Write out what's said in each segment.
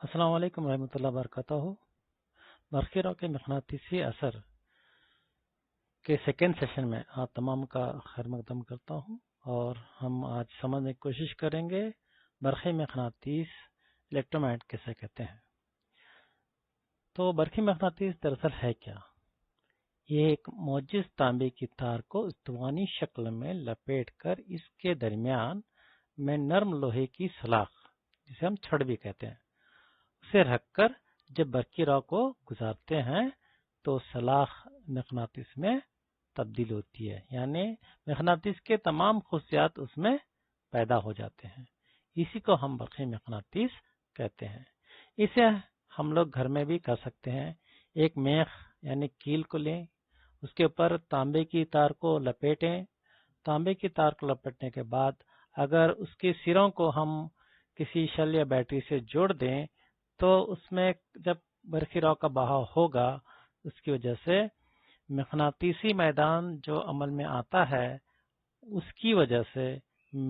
السلام علیکم ورحمۃ اللہ وبرکاتہ۔ برقی رو کے مقناطیسی اثر کے سیکنڈ سیشن میں آپ تمام کا خیر مقدم کرتا ہوں، اور ہم آج سمجھنے کی کوشش کریں گے برقی مقناطیس الیکٹرومیگنیٹ کیسے کہتے ہیں۔ تو برقی مقناطیس دراصل ہے کیا؟ یہ ایک موجز تانبے کی تار کو استوانی شکل میں لپیٹ کر اس کے درمیان میں نرم لوہے کی سلاخ، جسے ہم چھڑ بھی کہتے ہیں، اسے رکھ کر جب برقی رو کو گزارتے ہیں تو سلاخ مقناطیس میں تبدیل ہوتی ہے، یعنی مقناطیس کے تمام خصوصیات اس میں پیدا ہو جاتے ہیں۔ اسی کو ہم برقی مقناطیس کہتے ہیں۔ اسے ہم لوگ گھر میں بھی کر سکتے ہیں۔ ایک میخ یعنی کیل کو لیں، اس کے اوپر تانبے کی تار کو لپیٹیں۔ تانبے کی تار کو لپیٹنے کے بعد اگر اس کے سروں کو ہم کسی شل یا بیٹری سے جوڑ دیں تو اس میں جب برقی رو کا بہاؤ ہوگا، اس کی وجہ سے مقناطیسی میدان جو عمل میں آتا ہے، اس کی وجہ سے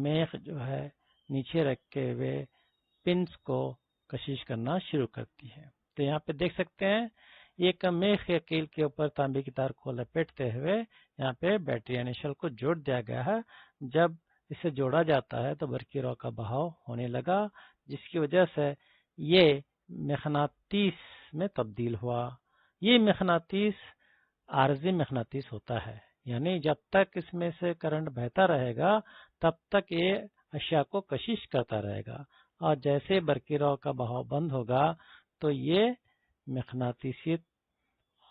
میخ جو ہے نیچے رکھے ہوئے پنس کو کشش کرنا شروع کرتی ہے۔ تو یہاں پہ دیکھ سکتے ہیں ایک میخ یا کیل کے اوپر تانبے کی تار کو لپیٹتے ہوئے یہاں پہ بیٹری یعنی شل کو جوڑ دیا گیا ہے۔ جب اسے جوڑا جاتا ہے تو برقی رو کا بہاؤ ہونے لگا، جس کی وجہ سے یہ مقناطیس میں تبدیل ہوا۔ یہ مقناطیس عارضی مقناطیس ہوتا ہے، یعنی جب تک اس میں سے کرنٹ بہتا رہے گا تب تک یہ اشیاء کو کشش کرتا رہے گا، اور جیسے برقی رو کا بہاؤ بند ہوگا تو یہ مقناطیسیت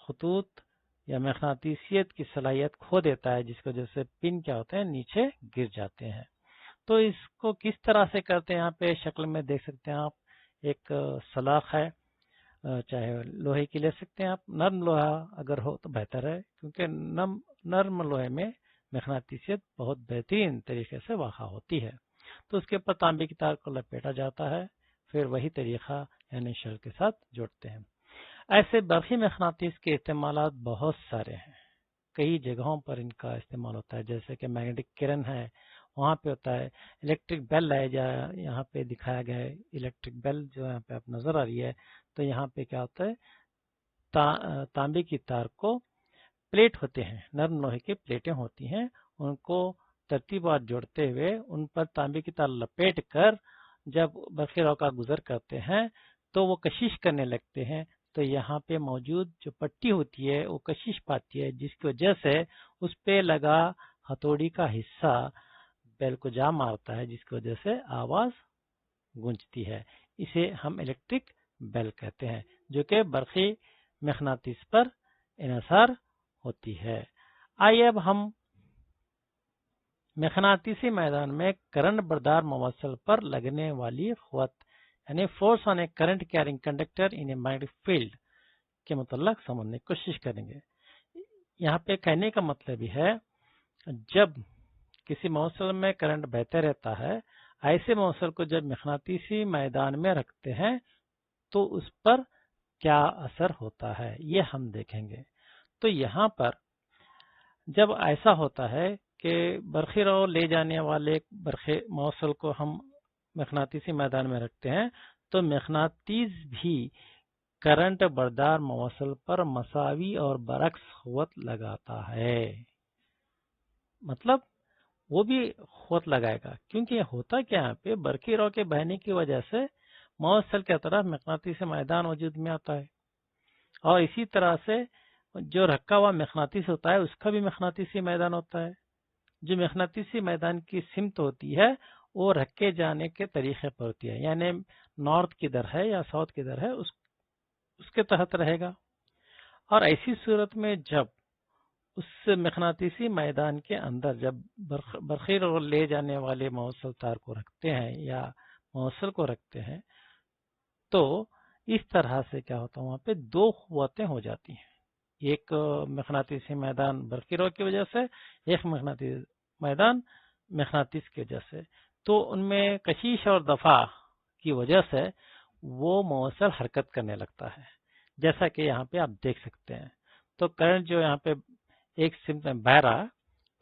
خطوط یا مقناطیسیت کی صلاحیت کھو دیتا ہے، جس کی وجہ سے پن کیا ہوتے ہیں نیچے گر جاتے ہیں۔ تو اس کو کس طرح سے کرتے ہیں، یہاں پہ شکل میں دیکھ سکتے ہیں آپ، ایک سلاخ ہے، چاہے لوہے کی لے سکتے ہیں آپ، نرم لوہا اگر ہو تو بہتر ہے، کیونکہ نرم لوہے میں مقناطیسیت بہت بہترین طریقے سے واقع ہوتی ہے۔ تو اس کے اوپر تانبے کی تار کو لپیٹا جاتا ہے، پھر وہی طریقہ یعنی شل کے ساتھ جوڑتے ہیں۔ ایسے برقی مقناطیس کے استعمالات بہت سارے ہیں، کئی جگہوں پر ان کا استعمال ہوتا ہے، جیسے کہ میگنیٹک کرن ہے وہاں پہ ہوتا ہے، الیکٹرک بیل ہے یہاں پہ دکھایا گیا ہے، الیکٹرک بیل جو یہاں پہ آپ نظر آ رہی ہے، تو یہاں پہ کیا ہوتا ہے، تانبے کی تار کو پلیٹ ہوتے ہیں، نرم لوہے کی پلیٹیں ہوتی ہیں، ان کو ترتیبوار جوڑتے ہوئے ان پر تانبے کی تار لپیٹ کر جب برقی رو کا گزر کرتے ہیں تو وہ کشش کرنے لگتے ہیں، تو یہاں پہ موجود جو پٹی ہوتی ہے وہ کشش پاتی ہے، جس کی وجہ سے اس پہ لگا ہتھوڑی کا حصہ بیل کو جا مارتا ہے، جس کی وجہ سے آواز گونجتی ہے۔ اسے ہم الیکٹرک بیل کہتے ہیں، جو کہ برقی مقناطیس پر انحصار ہوتی ہے۔ آئیے اب ہم مقناطیسی میدان میں کرنٹ بردار موصل پر لگنے والی قوت یعنی force on a current carrying conductor in a magnetic field کے متعلق سمجھنے کی کوشش کریں گے۔ یہاں پہ کہنے کا مطلب یہ ہے، جب کسی موصل میں کرنٹ بہتے رہتا ہے، ایسے موصل کو جب مقناطیسی میدان میں رکھتے ہیں تو اس پر کیا اثر ہوتا ہے یہ ہم دیکھیں گے۔ تو یہاں پر جب ایسا ہوتا ہے کہ برقی رو لے جانے والے برقی موصل کو ہم مقناطیسی میدان میں رکھتے ہیں تو مقناطیس بھی کرنٹ بردار موصل پر مساوی اور برعکس قوت لگاتا ہے، مطلب وہ بھی قوت لگائے گا، کیونکہ ہوتا کیا یہاں پہ برقی رو کے بہنے کی وجہ سے موصل کی طرف مقناطیسی میدان وجود میں آتا ہے، اور اسی طرح سے جو رکھا ہوا مقناطیس ہوتا ہے اس کا بھی مقناطیسی میدان ہوتا ہے۔ جو مقناطیسی میدان کی سمت ہوتی ہے وہ رکھے جانے کے طریقے پر ہوتی ہے، یعنی نارتھ کدھر ہے یا ساؤتھ کدھر ہے اس کے تحت رہے گا۔ اور ایسی صورت میں جب اس مقناطیسی میدان کے اندر جب برقی رو لے جانے والے موصل تار کو رکھتے ہیں یا موصل کو رکھتے ہیں تو اس طرح سے کیا ہوتا ہے، وہاں پہ دو قوتیں ہو جاتی ہیں، ایک مقناطیسی میدان برقی رو کی وجہ سے، ایک مقناطیسی میدان مقناطیس کی وجہ سے۔ تو ان میں کشش اور دفع کی وجہ سے وہ موصل حرکت کرنے لگتا ہے، جیسا کہ یہاں پہ آپ دیکھ سکتے ہیں۔ تو کرنٹ جو یہاں پہ ایک سمت میں بہہ رہا ہے،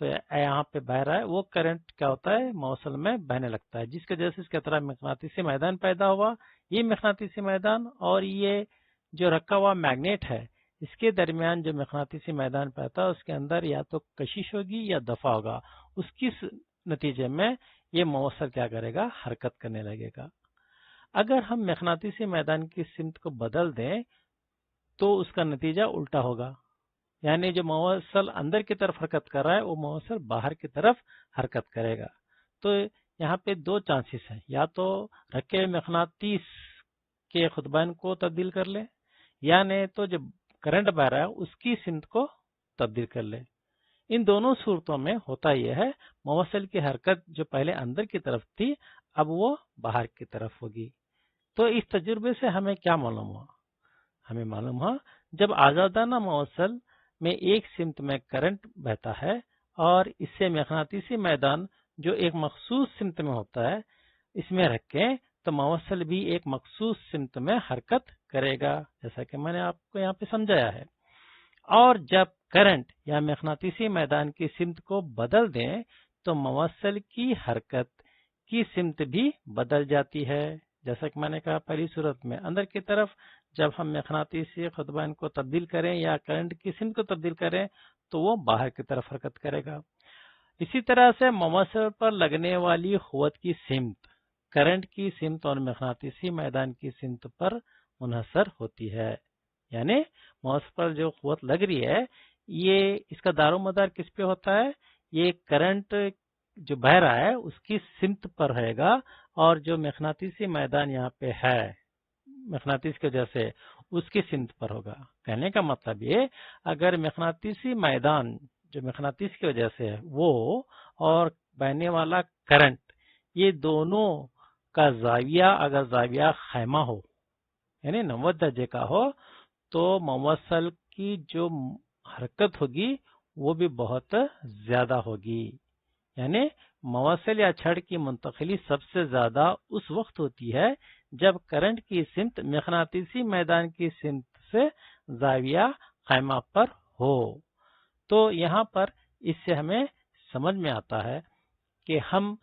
تو یہاں پہ بہہ رہا ہے، وہ کرنٹ کیا ہوتا ہے موصل میں بہنے لگتا ہے، جس کی وجہ سے اس کی طرح مقناطیسی میدان پیدا ہوا، یہ مقناطیسی میدان اور یہ جو رکھا ہوا میگنیٹ ہے اس کے درمیان جو مقناطیسی میدان پیدا ہے اس کے اندر یا تو کشش ہوگی یا دفع ہوگا، اس کی نتیجے میں یہ موصل کیا کرے گا، حرکت کرنے لگے گا۔ اگر ہم مقناطیسی میدان کی سمت کو بدل دیں تو اس کا نتیجہ الٹا ہوگا، یعنی جو موصل اندر کی طرف حرکت کر رہا ہے وہ موصل باہر کی طرف حرکت کرے گا۔ تو یہاں پہ دو چانسز ہیں، یا تو رکھے ہوئے مقناطیس کے خطبین کو تبدیل کر لے، یا نہیں تو جو کرنٹ بہ رہا ہے اس کی سمت کو تبدیل کر لے۔ ان دونوں صورتوں میں ہوتا یہ ہے موصل کی حرکت جو پہلے اندر کی طرف تھی اب وہ باہر کی طرف ہوگی۔ تو اس تجربے سے ہمیں کیا معلوم ہوا؟ ہمیں معلوم ہوا جب آزادانہ موصل میں ایک سمت میں کرنٹ بہتا ہے اور اس سے مقناطیسی میدان جو ایک مخصوص سمت میں ہوتا ہے اس میں رکھیں تو موصل بھی ایک مخصوص سمت میں حرکت کرے گا، جیسا کہ میں نے آپ کو یہاں پہ سمجھایا ہے۔ اور جب کرنٹ یا مقناطیسی میدان کی سمت کو بدل دیں تو موصل کی حرکت کی سمت بھی بدل جاتی ہے، جیسا کہ میں نے کہا پہلی صورت میں اندر کی طرف جب ہم مقناطیسی خطبین کو تبدیل کریں یا کرنٹ کی سمت کو تبدیل کریں تو وہ باہر کی طرف حرکت کرے گا۔ اسی طرح سے موصل پر لگنے والی قوت کی سمت کرنٹ کی سمت اور مقناطیسی میدان کی سمت پر منحصر ہوتی ہے، یعنی موصل پر جو قوت لگ رہی ہے یہ اس کا دار و مدار کس پہ ہوتا ہے، یہ کرنٹ جو بہ رہا ہے اس کی سمت پر رہے گا، اور جو مقناطیسی میدان یہاں پہ ہے مقناطیس کی وجہ سے اس کی سمت پر ہوگا۔ کہنے کا مطلب یہ اگر مقناطیسی میدان جو مقناطیس کی وجہ سے ہے وہ اور بہنے والا کرنٹ یہ دونوں کا زاویہ اگر زاویہ خیمہ ہو یعنی 90 درجے کا ہو تو موصل کی جو حرکت ہوگی وہ بھی بہت زیادہ ہوگی، یعنی موصل یا چھڑ کی منتقلی سب سے زیادہ اس وقت ہوتی ہے جب کرنٹ کی سمت مقناطیسی میدان کی سمت سے زاویہ خیمہ پر ہو۔ تو یہاں پر اس سے ہمیں سمجھ میں آتا ہے کہ ہم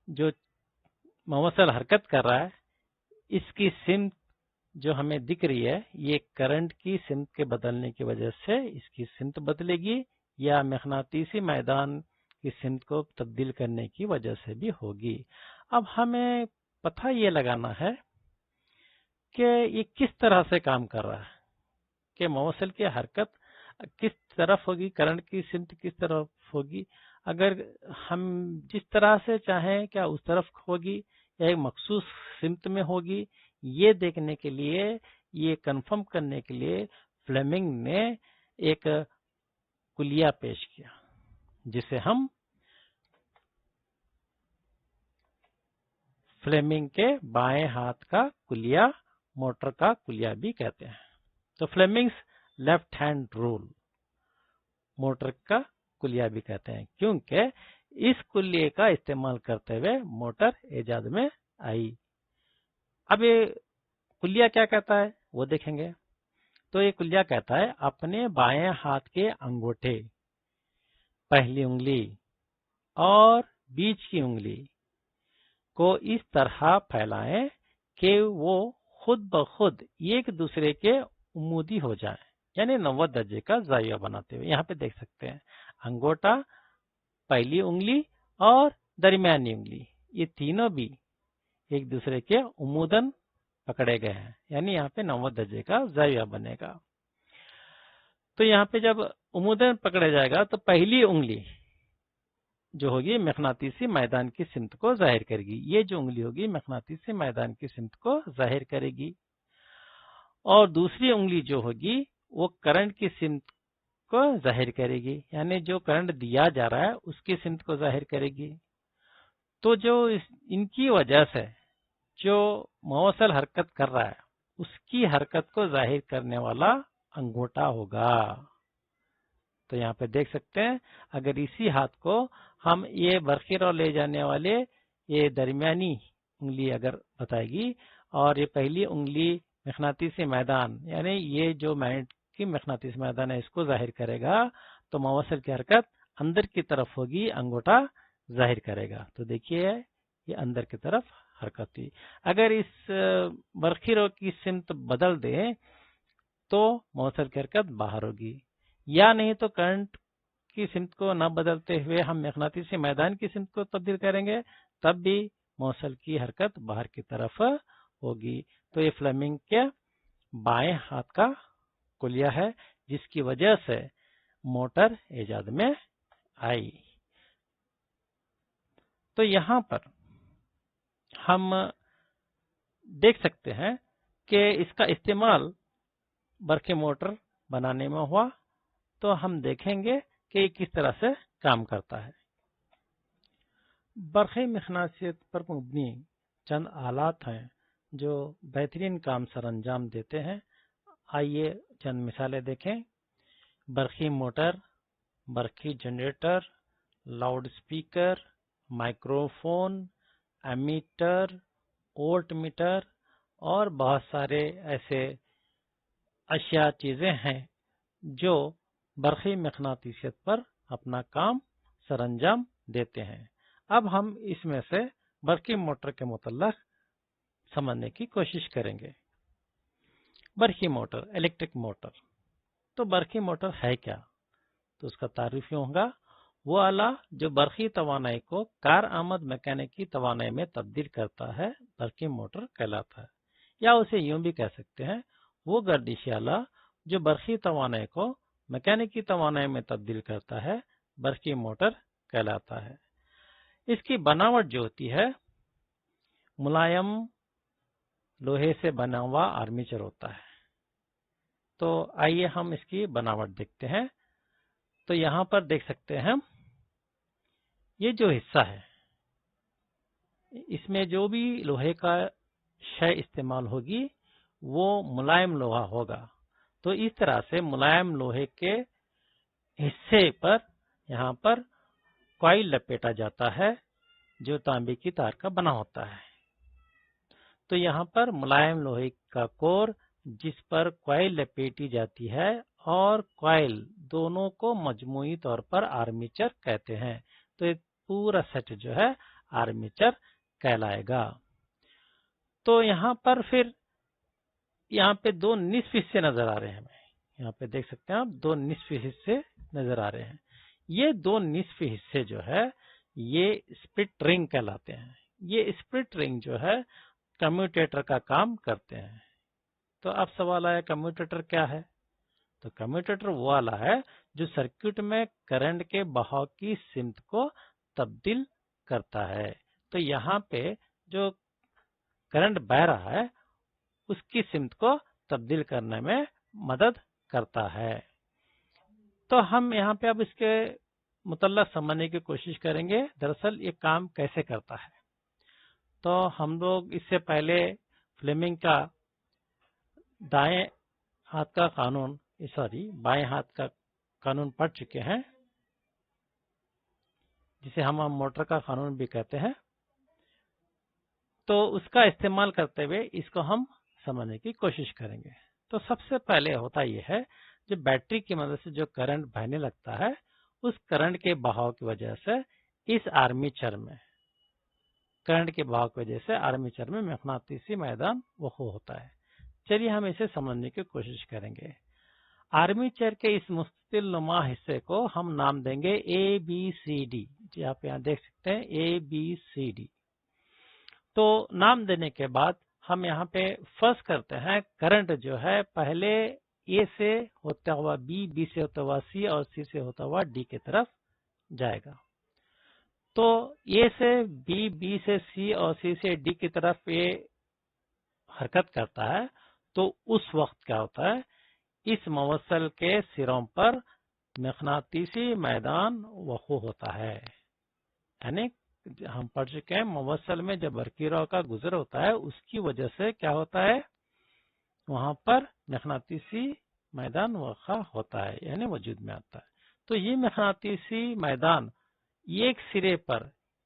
جو موصل حرکت کر رہا ہے اس کی سمت جو ہمیں دکھ رہی ہے یہ کرنٹ کی سمت کے بدلنے کی وجہ سے اس کی سمت بدلے گی یا مقناطیسی میدان کی سمت کو تبدیل کرنے کی وجہ سے بھی ہوگی۔ اب ہمیں پتہ یہ لگانا ہے کہ یہ کس طرح سے کام کر رہا ہے، کہ موصل کی حرکت کس طرف ہوگی، کرنٹ کی سمت کس طرف ہوگی، اگر ہم جس طرح سے چاہیں کیا اس طرف ہوگی یا ایک مخصوص سمت میں ہوگی، یہ دیکھنے کے لیے یہ کنفرم کرنے کے لیے فلیمنگ نے ایک کلیہ پیش کیا جسے ہم فلیمنگ کے بائیں ہاتھ کا کلیہ موٹر کا کلیہ بھی کہتے ہیں۔ تو فلیمنگز لیفٹ ہینڈ رول موٹر کا کلیہ بھی کہتے ہیں کیونکہ اس کلیے کا استعمال کرتے ہوئے موٹر ایجاد میں آئی۔ اب یہ کلیہ کیا کہتا ہے وہ دیکھیں گے۔ تو یہ کلیہ کہتا ہے اپنے بائیں ہاتھ کے انگوٹھے، پہلی انگلی اور بیچ کی انگلی کو اس طرح پھیلائیں کہ وہ خود بخود ایک دوسرے کے عمودی ہو جائیں، یعنی 90 درجے کا زاویہ بناتے ہوئے۔ یہاں پہ دیکھ سکتے ہیں انگوٹھا، پہلی انگلی اور درمیانی انگلی یہ تینوں بھی ایک دوسرے کے عموداً پکڑے گئے ہیں، یعنی یہاں پہ 90 درجے کا زاویہ بنے گا۔ تو یہاں پہ جب عموداً پکڑا جائے گا تو پہلی انگلی جو ہوگی مقناطیسی میدان کی سمت کو ظاہر کرے گی، یہ جو انگلی ہوگی مقناطیسی میدان کی سمت کو ظاہر کرے گی، اور دوسری انگلی جو ہوگی وہ کرنٹ کی سمت کو ظاہر کرے گی، یعنی جو کرنٹ دیا جا رہا ہے اس کی سمت کو ظاہر کرے گی۔ تو جو ان کی وجہ سے جو موصل حرکت کر رہا ہے اس کی حرکت کو ظاہر کرنے والا انگوٹھا ہوگا۔ تو یہاں پہ دیکھ سکتے ہیں اگر اسی ہاتھ کو ہم یہ برقی رو لے جانے والے یہ درمیانی انگلی اگر بتائے گی اور یہ پہلی انگلی مقناطیسی میدان یعنی یہ جو میگنیٹ کی مقناطیسی میدان ہے اس کو ظاہر کرے گا تو موصل کی حرکت اندر کی طرف ہوگی، انگوٹھا ظاہر کرے گا۔ تو دیکھیے یہ اندر کی طرف حرکت ہوئی. اگر اس برقی رو کی سمت بدل دیں تو موصل کی حرکت باہر ہوگی، یا نہیں تو کرنٹ کی سمت کو نہ بدلتے ہوئے ہم مقناطیسی میدان کی سمت کو تبدیل کریں گے، تب بھی موصل کی حرکت باہر کی طرف ہوگی. تو یہ فلیمنگ کے بائیں ہاتھ کا کلیہ ہے جس کی وجہ سے موٹر ایجاد میں آئی. تو یہاں پر ہم دیکھ سکتے ہیں کہ اس کا استعمال برقی موٹر بنانے میں ہوا، تو ہم دیکھیں گے کہ یہ کس طرح سے کام کرتا ہے. برقی مقناطیسیت پر مبنی چند آلات ہیں جو بہترین کام سر انجام دیتے ہیں. آئیے چند مثالیں دیکھیں. برقی موٹر، برقی generator, loud speaker, microphone, ammeter, voltmeter اور بہت سارے ایسے اشیاء چیزیں ہیں جو برقی مقناطیسیت پر اپنا کام سر انجام دیتے ہیں. اب ہم اس میں سے برقی موٹر کے متعلق سمجھنے کی کوشش کریں گے. برقی موٹر، الیکٹرک موٹر. تو برقی موٹر ہے کیا؟ تو اس کا تعارف یوں ہوگا، وہ آلہ جو برقی توانائی کو کارآمد میکینکی توانائی میں تبدیل کرتا ہے برقی موٹر کہلاتا ہے. یا اسے یوں بھی کہہ سکتے ہیں، وہ گردشی آلہ جو برقی توانائی کو میکینکی توانائی میں تبدیل کرتا ہے برقی موٹر کہلاتا ہے. اس کی بناوٹ جو ہوتی ہے ملائم لوہے سے بنا ہوا آرمیچر ہوتا ہے. تو آئیے ہم اس کی بناوٹ دیکھتے ہیں. تو یہاں پر دیکھ سکتے ہیں ہم یہ جو حصہ ہے اس میں جو بھی لوہے کا شے استعمال ہوگی وہ ملائم لوہا ہوگا. تو اس طرح سے ملائم لوہے کے حصے پر یہاں پر کوئل لپیٹا جاتا ہے جو تانبے کی تار کا بنا ہوتا ہے. تو یہاں پر ملائم لوہے کا کور جس پر کوئل لپیٹی جاتی ہے اور کوئل دونوں کو مجموعی طور پر آرمیچر کہتے ہیں. تو یہ پورا سیٹ جو ہے آرمیچر کہلائے گا. تو یہاں پر پھر یہاں پہ دو نصف حصے نظر آ رہے ہیں. یہاں پہ دیکھ سکتے ہیں آپ دو نصف حصے نظر آ رہے ہیں. یہ دو نصف حصے جو ہے یہ اسپلٹ رنگ کہلاتے ہیں. یہ اسپلٹ رنگ جو ہے کمیوٹیٹر کا کام کرتے ہیں. تو اب سوال آیا کمیوٹیٹر کیا ہے؟ تو کمیوٹیٹر وہ آلہ ہے جو سرکٹ میں کرنٹ کے بہاؤ کی سمت کو تبدیل کرتا ہے. تو یہاں پہ جو کرنٹ بہہ رہا ہے اس کی سمت کو تبدیل کرنے میں مدد کرتا ہے. تو ہم یہاں پہ اب اس کے متعلق سمجھنے کی کوشش کریں گے دراصل یہ کام کیسے کرتا ہے. تو ہم لوگ اس سے پہلے فلیمنگ کا دائیں ہاتھ کا قانون بائیں ہاتھ کا قانون پڑھ چکے ہیں جسے ہم موٹر کا قانون بھی کہتے ہیں. تو اس کا استعمال کرتے ہوئے اس کو ہم سمجھنے کی کوشش کریں گے. تو سب سے پہلے ہوتا یہ ہے جو بیٹری کی مدد سے جو کرنٹ بہنے لگتا ہے اس کرنٹ کے بہاؤ کی وجہ سے اس آرمیچر میں کرنٹ کے بہاؤ کی وجہ سے آرمیچر میں مقناطیسی میدان وقوع ہوتا ہے. چلیے ہم اسے سمجھنے کی کوشش کریں گے. آرمیچر کے اس مستطیل نما حصے کو ہم نام دیں گے اے بی سی ڈی. جی آپ یہاں دیکھ سکتے ہیں اے بی سی ڈی. تو نام دینے کے بعد ہم یہاں پہ فرض کرتے ہیں کرنٹ جو ہے پہلے اے سے ہوتا ہوا بی سے ہوتا ہوا سی اور سی سے ہوتا ہوا ڈی کی طرف جائے گا. تو اے سے بی سے سی اور سی سے ڈی کی طرف یہ حرکت کرتا ہے. تو اس وقت کیا ہوتا ہے اس موصل کے سروں پر مقناطیسی میدان وقوع ہوتا ہے. یعنی ہم پڑھ چکے ہیں موصل میں جب برقی رو کا گزر ہوتا ہے اس کی وجہ سے کیا ہوتا ہے وہاں پر مقناطیسی میدان واقع ہوتا ہے یعنی وجود میں آتا ہے. تو یہ مقناطیسی میدان ایک سرے پر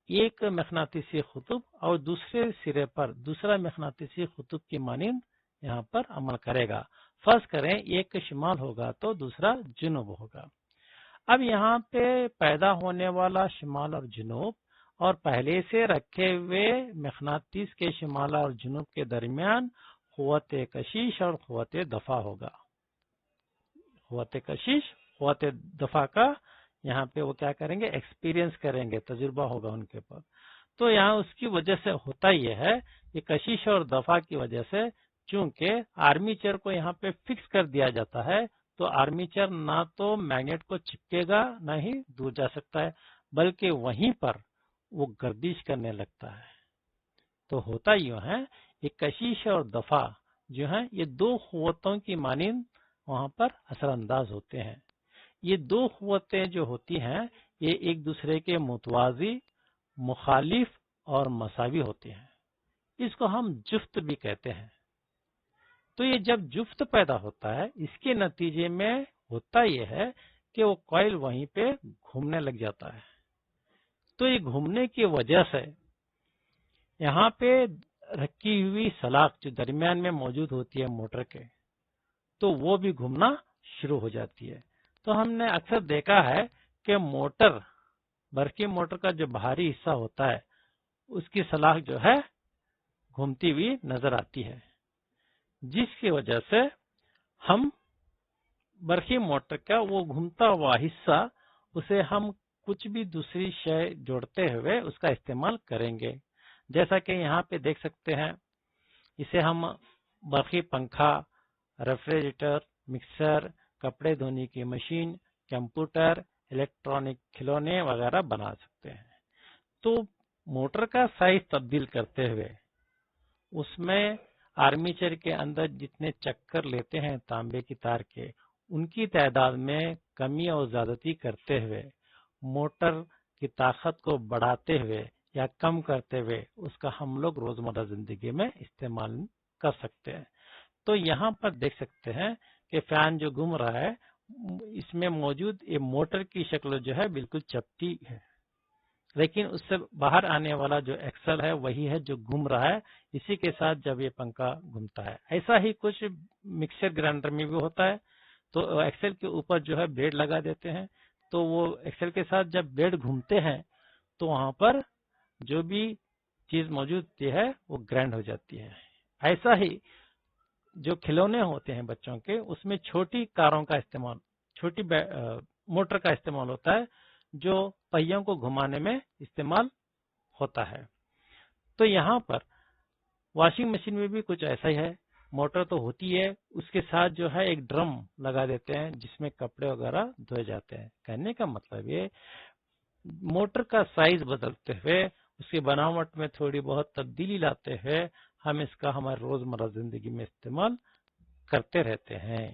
ایک مقناطیسی قطب اور دوسرے سرے پر دوسرا مقناطیسی قطب کی مانند یہاں پر عمل کرے گا. فرض کریں ایک شمال ہوگا تو دوسرا جنوب ہوگا. اب یہاں پہ پیدا ہونے والا شمال اور جنوب اور پہلے سے رکھے ہوئے مقناطیس کے شمال اور جنوب کے درمیان قوت کشش اور قوت دفع ہوگا. قوت کشش، قوت دفع کا یہاں پہ وہ کیا کریں گے، ایکسپیرینس کریں گے، تجربہ ہوگا ان کے پاس. تو یہاں اس کی وجہ سے ہوتا یہ ہے کہ کشش اور دفع کی وجہ سے چونکہ آرمیچر کو یہاں پہ فکس کر دیا جاتا ہے، تو آرمیچر نہ تو میگنیٹ کو چپکے گا نہ ہی دور جا سکتا ہے، بلکہ وہیں پر وہ گردش کرنے لگتا ہے. تو ہوتا یوں ہے کہ کشش اور دفع جو ہیں یہ دو قوتوں کی مانند وہاں پر اثر انداز ہوتے ہیں. یہ دو قوتیں جو ہوتی ہیں یہ ایک دوسرے کے متوازی، مخالف اور مساوی ہوتے ہیں. اس کو ہم جفت بھی کہتے ہیں. تو یہ جب جفت پیدا ہوتا ہے اس کے نتیجے میں ہوتا یہ ہے کہ وہ کوئل وہیں پہ گھومنے لگ جاتا ہے. تو یہ گھومنے کی وجہ سے یہاں پہ رکھی ہوئی سلاخ جو درمیان میں موجود ہوتی ہے موٹر کے، تو وہ بھی گھومنا شروع ہو جاتی ہے. تو ہم نے اکثر دیکھا ہے کہ موٹر، برقی موٹر کا جو باہری حصہ ہوتا ہے اس کی سلاخ جو ہے گھومتی ہوئی نظر آتی ہے، جس کی وجہ سے ہم برقی موٹر کا وہ گھومتا ہوا حصہ اسے ہم کچھ بھی دوسری شے جوڑتے ہوئے اس کا استعمال کریں گے. جیسا کہ یہاں پہ دیکھ سکتے ہیں، اسے ہم برقی پنکھا، ریفریجریٹر، مکسر، کپڑے دھونے کی مشین، کمپیوٹر، الیکٹرانک کھلونے وغیرہ بنا سکتے ہیں. تو موٹر کا سائز تبدیل کرتے ہوئے اس میں آرمیچر کے اندر جتنے چکر لیتے ہیں تانبے کی تار کے، ان کی تعداد میں کمی اور زیادتی کرتے ہوئے، موٹر کی طاقت کو بڑھاتے ہوئے یا کم کرتے ہوئے اس کا ہم لوگ روزمرہ زندگی میں استعمال کر سکتے ہیں. تو یہاں پر دیکھ سکتے ہیں کہ فین جو گھوم رہا ہے اس میں موجود یہ موٹر کی شکل جو ہے بالکل چپٹی ہے، لیکن اس سے باہر آنے والا جو ایکسل ہے وہی ہے جو گھوم رہا ہے اسی کے ساتھ جب یہ پنکھا گھومتا ہے. ایسا ہی کچھ مکسر گرائنڈر میں بھی ہوتا ہے. تو ایکسل کے اوپر جو ہے بلیڈ لگا دیتے ہیں، تو وہ ایکسل کے ساتھ جب بلیڈ گھومتے ہیں تو وہاں پر جو بھی چیز موجود ہے وہ گرائنڈ ہو جاتی ہے. ایسا ہی جو کھلونے ہوتے ہیں بچوں کے، اس میں چھوٹی کاروں کا استعمال، چھوٹی موٹر کا استعمال ہوتا ہے جو پہیوں کو گھمانے میں استعمال ہوتا ہے. تو یہاں پر واشنگ مشین میں بھی کچھ ایسا ہی ہے. موٹر تو ہوتی ہے، اس کے ساتھ جو ہے ایک ڈرم لگا دیتے ہیں جس میں کپڑے وغیرہ دھوئے جاتے ہیں. کہنے کا مطلب یہ موٹر کا سائز بدلتے ہوئے، اس کی بناوٹ میں تھوڑی بہت تبدیلی لاتے ہوئے ہم اس کا ہمارے روزمرہ زندگی میں استعمال کرتے رہتے ہیں.